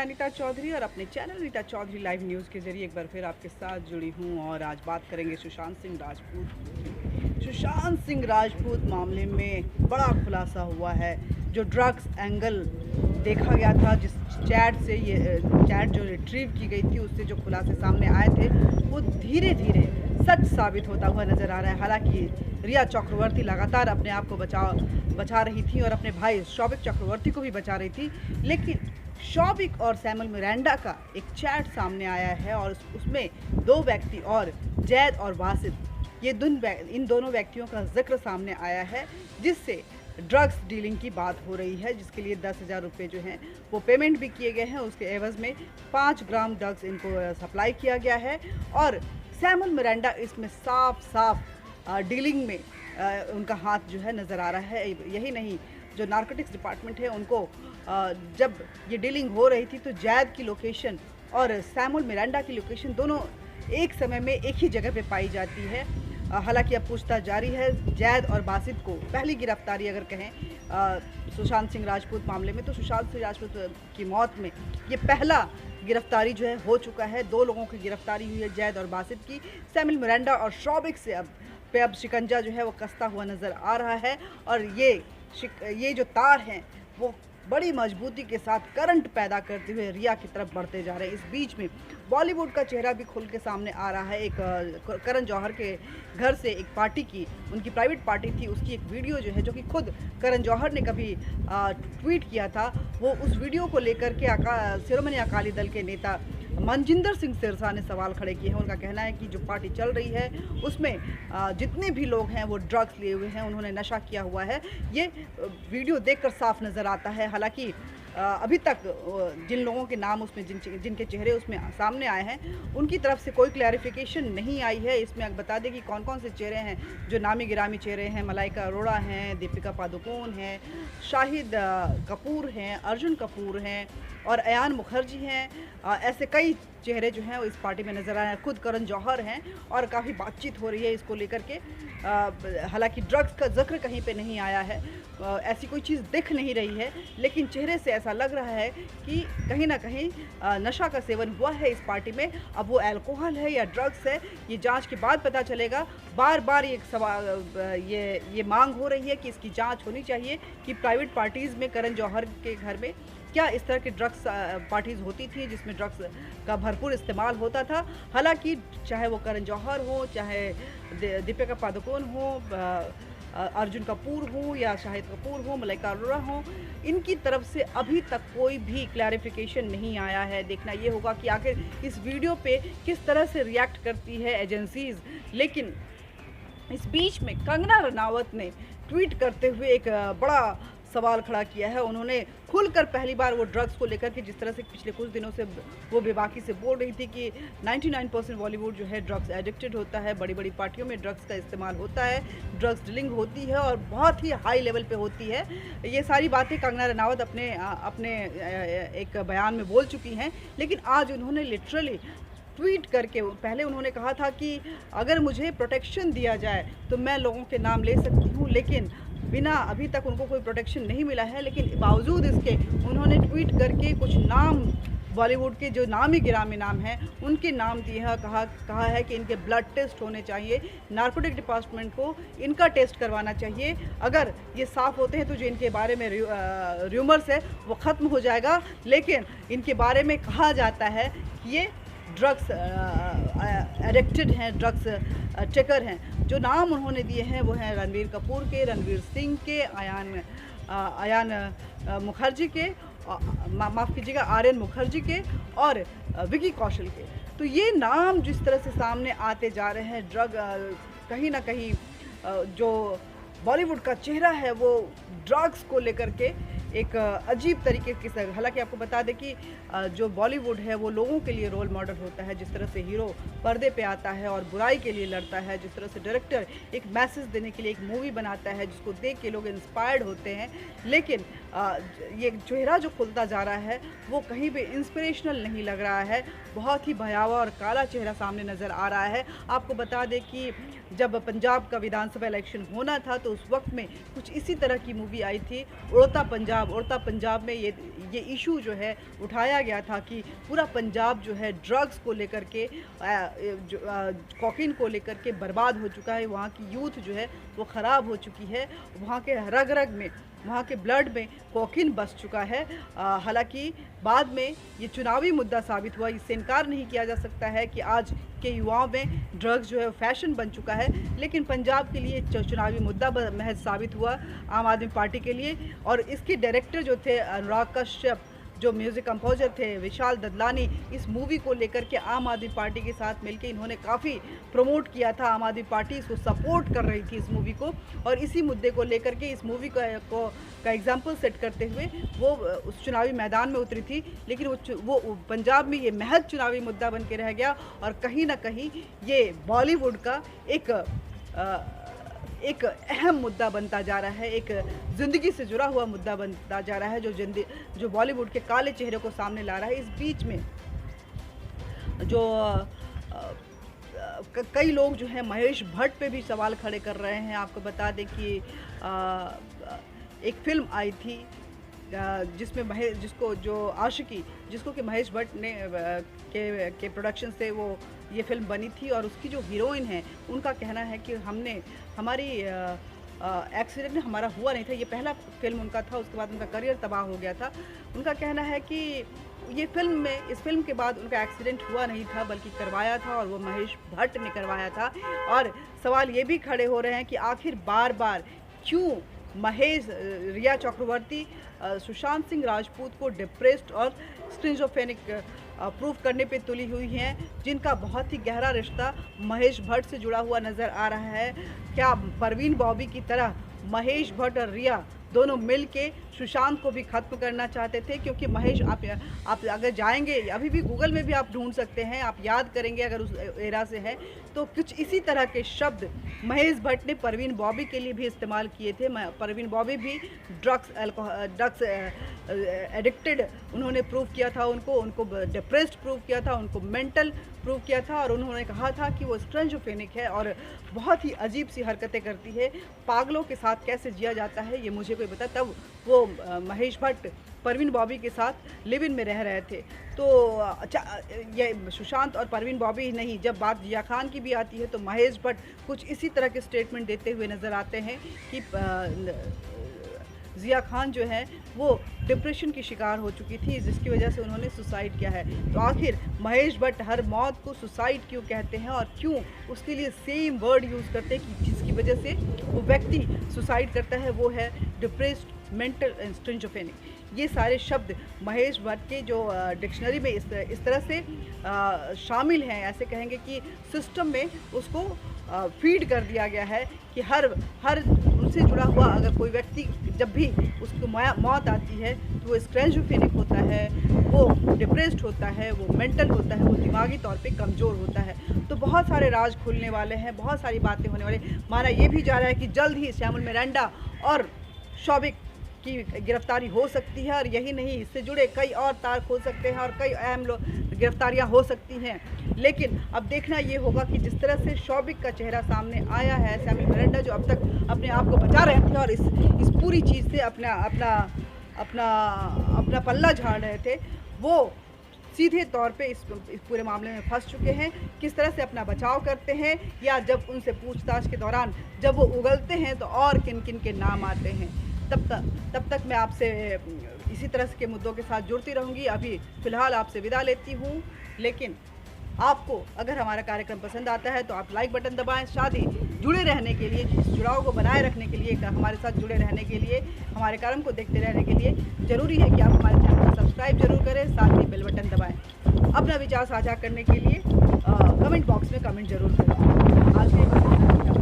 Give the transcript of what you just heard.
अनीता चौधरी और अपने channel Anita Chaudhary live news के जरिए एक बार फिर आपके साथ जुड़ी हूँ और आज बात करेंगे सुशांत सिंह राजपूत। सुशांत सिंह राजपूत मामले में बड़ा खुलासा हुआ है। जो ड्रग्स एंगल देखा गया था, जिस चैट से ये चैट जो रिट्रीव की गई थी, उससे जो खुलासे सामने आए थे वो धीरे धीरे सच साबित होता हुआ नज़र आ रहा है। हालांकि रिया चक्रवर्ती लगातार अपने आप को बचा रही थी और अपने भाई शौविक चक्रवर्ती को भी बचा रही थी, लेकिन शौविक और सैमुअल मिरांडा का एक चैट सामने आया है और उसमें दो व्यक्ति और जैद और वासिद, इन दोनों व्यक्तियों का जिक्र सामने आया है, जिससे ड्रग्स डीलिंग की बात हो रही है, जिसके लिए 10,000 रुपये जो हैं वो पेमेंट भी किए गए हैं। उसके एवज में 5 ग्राम ड्रग्स इनको सप्लाई किया गया है और सैमुअल मिरांडा इसमें साफ डीलिंग में उनका हाथ जो है नज़र आ रहा है। यही नहीं, जो नारकोटिक्स डिपार्टमेंट है उनको जब ये डीलिंग हो रही थी तो जैद की लोकेशन और सैमुअल मिरांडा की लोकेशन दोनों एक समय में एक ही जगह पे पाई जाती है। हालांकि अब पूछताछ जारी है। जैद और बासित को पहली गिरफ्तारी अगर कहें सुशांत सिंह राजपूत मामले में, तो सुशांत सिंह राजपूत की मौत में ये पहला गिरफ्तारी जो है हो चुका है। 2 लोगों की गिरफ्तारी हुई है, जैद और बासित की। सैमुअल मिरांडा और शौविक से अब शिकंजा जो है वो कसता हुआ नज़र आ रहा है और ये जो तार हैं वो बड़ी मजबूती के साथ करंट पैदा करते हुए रिया की तरफ बढ़ते जा रहे हैं। इस बीच में बॉलीवुड का चेहरा भी खुल के सामने आ रहा है। एक करण जौहर के घर से एक पार्टी की, उनकी प्राइवेट पार्टी थी, उसकी एक वीडियो जो है, जो कि खुद करण जौहर ने कभी ट्वीट किया था, वो उस वीडियो को लेकर के शिरोमणि अकाली दल के नेता मनजिंदर सिंह सिरसा ने सवाल खड़े किए हैं। उनका कहना है कि जो पार्टी चल रही है उसमें जितने भी लोग हैं वो ड्रग्स लिए हुए हैं, उन्होंने नशा किया हुआ है। ये वीडियो देखकर साफ नज़र आता है। हालांकि अभी तक जिन लोगों के नाम उसमें जिनके चेहरे उसमें सामने आए हैं उनकी तरफ से कोई क्लैरिफिकेशन नहीं आई है। इसमें बता दें कि कौन कौन से चेहरे हैं जो नामी गिरामी चेहरे हैं। मलाइका अरोड़ा हैं, दीपिका पादुकोण हैं, शाहिद कपूर हैं, अर्जुन कपूर हैं और अयान मुखर्जी हैं। ऐसे कई चेहरे जो हैं वो इस पार्टी में नज़र आ रहे हैं। खुद करण जौहर हैं और काफ़ी बातचीत हो रही है इसको लेकर के। हालांकि ड्रग्स का जिक्र कहीं पे नहीं आया है, ऐसी कोई चीज़ दिख नहीं रही है, लेकिन चेहरे से ऐसा लग रहा है कि कहीं ना कहीं नशा का सेवन हुआ है इस पार्टी में। अब वो अल्कोहल है या ड्रग्स है, ये जांच के बाद पता चलेगा। बार बार ये सवाल ये मांग हो रही है कि इसकी जांच होनी चाहिए कि प्राइवेट पार्टीज़ में करण जौहर के घर में क्या इस तरह की ड्रग्स पार्टीज़ होती थी जिसमें ड्रग्स का भरपूर इस्तेमाल होता था। हालांकि चाहे वो करण जौहर हो, चाहे दीपिका पादुकोण हो, अर्जुन कपूर हो या शाहिद कपूर हो, मलाइका अरोड़ा हो, इनकी तरफ से अभी तक कोई भी क्लैरिफिकेशन नहीं आया है। देखना ये होगा कि आखिर इस वीडियो पे किस तरह से रिएक्ट करती है एजेंसीज़। लेकिन इस बीच में कंगना रनावत ने ट्वीट करते हुए एक बड़ा सवाल खड़ा किया है। उन्होंने खुलकर पहली बार वो ड्रग्स को लेकर के, जिस तरह से पिछले कुछ दिनों से वो बेबाकी से बोल रही थी कि 99% बॉलीवुड जो है ड्रग्स एडिक्टेड होता है, बड़ी बड़ी पार्टियों में ड्रग्स का इस्तेमाल होता है, ड्रग्स डीलिंग होती है और बहुत ही हाई लेवल पे होती है। ये सारी बातें कंगना रनावत अपने एक बयान में बोल चुकी हैं, लेकिन आज उन्होंने लिटरली ट्वीट करके, पहले उन्होंने कहा था कि अगर मुझे प्रोटेक्शन दिया जाए तो मैं लोगों के नाम ले सकती हूँ, लेकिन बिना, अभी तक उनको कोई प्रोटेक्शन नहीं मिला है। लेकिन बावजूद इसके उन्होंने ट्वीट करके कुछ नाम, बॉलीवुड के जो नामी गिरामी नाम हैं उनके नाम दिए हैं। कहा है कि इनके ब्लड टेस्ट होने चाहिए, नारकोटिक डिपार्टमेंट को इनका टेस्ट करवाना चाहिए। अगर ये साफ़ होते हैं तो जो इनके बारे में र्यूमर्स है वो ख़त्म हो जाएगा। लेकिन इनके बारे में कहा जाता है कि ये ड्रग्स एडिक्टेड हैं, ड्रग्स टेकर हैं। जो नाम उन्होंने दिए हैं वो हैं रणवीर कपूर के, रणवीर सिंह के, अयान मुखर्जी के, माफ़ कीजिएगा, आर्यन मुखर्जी के और विकी कौशल के। तो ये नाम जिस तरह से सामने आते जा रहे हैं, कहीं ना कहीं जो बॉलीवुड का चेहरा है वो ड्रग्स को लेकर के एक अजीब तरीके से, हालांकि आपको बता दें कि जो बॉलीवुड है वो लोगों के लिए रोल मॉडल होता है। जिस तरह से हीरो पर्दे पे आता है और बुराई के लिए लड़ता है, जिस तरह से डायरेक्टर एक मैसेज देने के लिए एक मूवी बनाता है जिसको देख के लोग इंस्पायर्ड होते हैं, लेकिन ये चेहरा जो खुलता जा रहा है वो कहीं भी इंस्पिरेशनल नहीं लग रहा है। बहुत ही भयावह और काला चेहरा सामने नज़र आ रहा है। आपको बता दें कि जब पंजाब का विधानसभा इलेक्शन होना था तो उस वक्त में कुछ इसी तरह की मूवी आई थी उड़ता पंजाब। उड़ता पंजाब में ये इशू जो है उठाया गया था कि पूरा पंजाब जो है ड्रग्स को लेकर के कोकीन को लेकर के बर्बाद हो चुका है। वहाँ की यूथ जो है वो ख़राब हो चुकी है, वहाँ के रग रग में, वहाँ के ब्लड में कोकीन बस चुका है। हालांकि बाद में ये चुनावी मुद्दा साबित हुआ, इससे इनकार नहीं किया जा सकता है कि आज के युवाओं में ड्रग्स जो है फैशन बन चुका है, लेकिन पंजाब के लिए चुनावी मुद्दा महज साबित हुआ आम आदमी पार्टी के लिए। और इसके डायरेक्टर जो थे अनुराग कश्यप, जो म्यूज़िक कंपोजर थे विशाल ददलानी, इस मूवी को लेकर के आम आदमी पार्टी के साथ मिलकर इन्होंने काफ़ी प्रमोट किया था। आम आदमी पार्टी इसको सपोर्ट कर रही थी इस मूवी को, और इसी मुद्दे को लेकर के इस मूवी का एग्जाम्पल सेट करते हुए वो उस चुनावी मैदान में उतरी थी। लेकिन वो पंजाब में ये महज चुनावी मुद्दा बन के रह गया, और कहीं ना कहीं ये बॉलीवुड का एक अहम मुद्दा बनता जा रहा है, एक ज़िंदगी से जुड़ा हुआ मुद्दा बनता जा रहा है, जो बॉलीवुड के काले चेहरे को सामने ला रहा है। इस बीच में जो कई लोग जो है महेश भट्ट पे भी सवाल खड़े कर रहे हैं। आपको बता दें कि एक फ़िल्म आई थी जिसमें जिसको कि महेश भट्ट ने के प्रोडक्शन से वो ये फिल्म बनी थी, और उसकी जो हीरोइन है उनका कहना है कि हमारी एक्सीडेंट हमारा हुआ नहीं था, ये पहला फिल्म उनका था, उसके बाद उनका करियर तबाह हो गया था। उनका कहना है कि इस फिल्म के बाद उनका एक्सीडेंट हुआ नहीं था, बल्कि करवाया था, और वो महेश भट्ट ने करवाया था। और सवाल ये भी खड़े हो रहे हैं कि आखिर बार बार क्यों रिया चक्रवर्ती सुशांत सिंह राजपूत को डिप्रेस्ड और स्किज़ोफ्रेनिक प्रूव करने पे तुली हुई हैं, जिनका बहुत ही गहरा रिश्ता महेश भट्ट से जुड़ा हुआ नज़र आ रहा है। क्या परवीन बॉबी की तरह महेश भट्ट और रिया दोनों मिल के सुशांत को भी ख़त्म करना चाहते थे? क्योंकि महेश, आप अगर जाएंगे, अभी भी गूगल में भी आप ढूंढ सकते हैं, आप याद करेंगे अगर उस एरा से है तो कुछ इसी तरह के शब्द महेश भट्ट ने परवीन बॉबी के लिए भी इस्तेमाल किए थे। परवीन बॉबी भी ड्रग्स एडिक्टेड उन्होंने प्रूव किया था, उनको डिप्रेस्ड प्रूव किया था, उनको मेंटल प्रूव किया था, और उन्होंने कहा था कि वो स्किज़ोफ्रेनिक है और बहुत ही अजीब सी हरकतें करती है। पागलों के साथ कैसे जिया जाता है ये मुझे कोई बता। तब वो महेश भट्ट परवीन बॉबी के साथ लिव इन में रह रहे थे। तो ये सुशांत और परवीन बॉबी ही नहीं, जब बात जिया खान की भी आती है तो महेश भट्ट कुछ इसी तरह के स्टेटमेंट देते हुए नज़र आते हैं कि जिया खान जो है वो डिप्रेशन की शिकार हो चुकी थी, जिसकी वजह से उन्होंने सुसाइड किया है। तो आखिर महेश भट्ट हर मौत को सुसाइड क्यों कहते हैं, और क्यों उसके लिए सेम वर्ड यूज़ करते हैं कि जिसकी वजह से वो व्यक्ति सुसाइड करता है, वो है डिप्रेस्ड, मेंटल एंड स्किज़ोफ्रेनिक। ये सारे शब्द महेश भट्ट के जो डिक्शनरी में इस तरह से शामिल हैं, ऐसे कहेंगे कि सिस्टम में उसको फीड कर दिया गया है कि हर उनसे जुड़ा हुआ अगर कोई व्यक्ति जब भी उसको मौत आती है तो वो स्किज़ोफ्रेनिक होता है, वो डिप्रेस्ड होता है, वो मेंटल होता है, वो दिमागी तौर पे कमज़ोर होता है। तो बहुत सारे राज खुलने वाले हैं, बहुत सारी बातें होने वाली। माना ये भी जा रहा है कि जल्द ही श्यामल मिरांडा और शौविक की गिरफ्तारी हो सकती है, और यही नहीं, इससे जुड़े कई और तार खोल सकते हैं और कई अहम गिरफ्तारियां हो सकती हैं। लेकिन अब देखना ये होगा कि जिस तरह से शौविक का चेहरा सामने आया है, श्यामल मिरांडा जो अब तक अपने आप को बचा रहे थे और इस पूरी चीज़ से अपना पल्ला झाड़ रहे थे, वो सीधे तौर पे इस पूरे मामले में फंस चुके हैं। किस तरह से अपना बचाव करते हैं, या जब उनसे पूछताछ के दौरान जब वो उगलते हैं तो और किन किन के नाम आते हैं। तब तक मैं आपसे इसी तरह के मुद्दों के साथ जुड़ती रहूँगी। अभी फ़िलहाल आपसे विदा लेती हूँ, लेकिन आपको अगर हमारा कार्यक्रम पसंद आता है तो आप लाइक बटन दबाएं। साथ ही जुड़े रहने के लिए, इस जुड़ाव को बनाए रखने के लिए, हमारे साथ जुड़े रहने के लिए, हमारे कार्यक्रम को देखते रहने के लिए ज़रूरी है कि आप हमारे चैनल को सब्सक्राइब जरूर करें, साथ ही बेल बटन दबाएँ। अपना विचार साझा करने के लिए कमेंट बॉक्स में कमेंट जरूर करें। आज के